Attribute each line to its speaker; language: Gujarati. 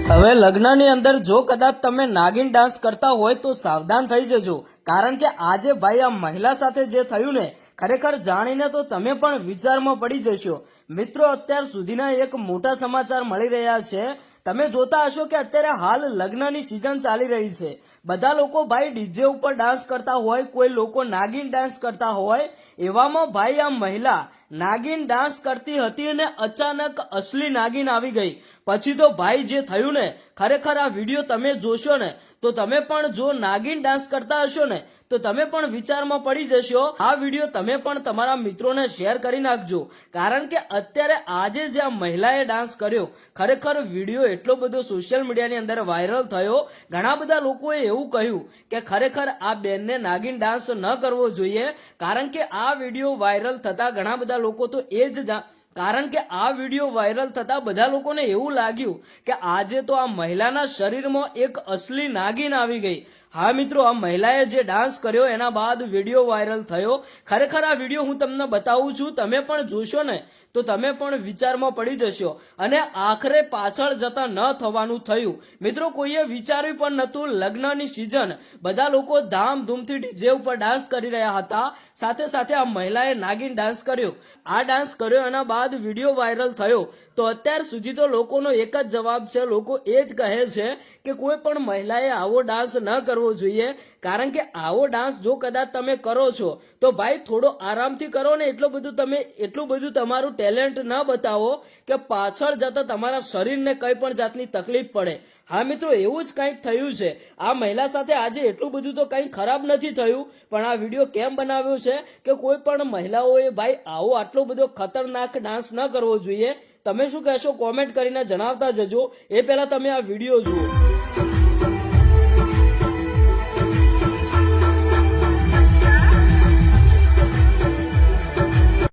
Speaker 1: હવે લગ્નની અંદર જો કદાચ તમે નાગિન ડાન્સ કરતા હોય તો સાવધાન થઈ જજો, કારણ કે આજે ભાઈ આ મહિલા સાથે જે થયું ને ખરેખર જાણીને તો તમે પણ વિચારમાં પડી જશો। મિત્રો, અત્યાર સુધીના એક મોટા સમાચાર મળી રહ્યા છે। તમે જોતા હશો કે અત્યારે હાલ લગ્નની સિઝન ચાલી રહી છે। બધા લોકો ભાઈ ડીજે ઉપર ડાન્સ કરતા હોય, કોઈ લોકો નાગિન ડાન્સ કરતા હોય, એવામાં ભાઈ આ મહિલા નાગિન ડાન્સ કરતી હતી અને અચાનક અસલી નાગિન આવી ગઈ। પછી તો ભાઈ જે થયું ને ખરેખર આ વિડીયો તમે જોશો ને તો તમે પણ જો નાગિન ડાન્સ કરતા હશો ને તો તમે પણ વિચારમાં પડી જશો। આ વિડીયો તમે પણ તમારા મિત્રોને શેર કરી નાખજો, કારણ કે અત્યારે આજે જે આ મહિલાએ ડાન્સ કર્યો ખરેખર વિડીયો એટલો બધો સોશિયલ મીડિયાની અંદર વાયરલ થયો। ઘણા બધા લોકોએ એવું કહ્યું કે ખરેખર આ બેનને નાગિન ડાન્સ ન કરવો જોઈએ, કારણ કે આ વિડીયો વાયરલ થતા ઘણા બધા લોકો તો કારણ કે આ વિડીયો વાયરલ થતા બધા લોકોને એવું લાગ્યું કે આજે તો આ મહિલાના શરીરમાં એક અસલી નાગિન આવી ગઈ। હા મિત્રો, આ મહિલાએ જે ડાન્સ કર્યો એના બાદ વિડીયો વાયરલ થયો। ખરેખર આ વિડીયો હું તમને બતાવું છું, તમે પણ જોશો ને તો તમે પણ વિચારમાં પડી જશો અને આખરે પાછળ જતા ન થવાનું થયું। મિત્રો, કોઈએ વિચાર્યું પણ નહોતું, લગ્નની સિઝન, બધા લોકો ધામધૂમથી ડીજે ઉપર ડાન્સ કરી રહ્યા હતા, સાથે સાથે આ મહિલાએ નાગિન ડાન્સ કર્યો। આ ડાન્સ કર્યો એના બાદ વિડીયો વાયરલ થયો તો અત્યાર સુધી તો લોકોનો એક જ જવાબ છે, લોકો એ જ કહે છે કે કોઈ પણ મહિલાએ આવો ડાન્સ ન કરવો જોઈએ, કારણ કે આવો ડાન્સ જો કદાચ તમે કરો છો તો ભાઈ થોડો આરામથી કરો ને, એટલું બધું તમારું ટેલેન્ટ ન બતાવો કે પાછળ જતા તમારા શરીરને કઈ પણ જાતની તકલીફ પડે। હા મિત્રો, એવું જ કંઈક થયું છે આ મહિલા સાથે। આજે એટલું બધું તો કંઈ ખરાબ નથી થયું, પણ આ વિડીયો કેમ બનાવ્યો છે કે કોઈ પણ મહિલાઓએ ભાઈ આટલો બધો ખતરનાક ડાન્સ ન કરવો જોઈએ। તમે શું કહેશો કોમેન્ટ કરીને જણાવતા જજો। એ પહેલા તમે આ વિડીયો જુઓ।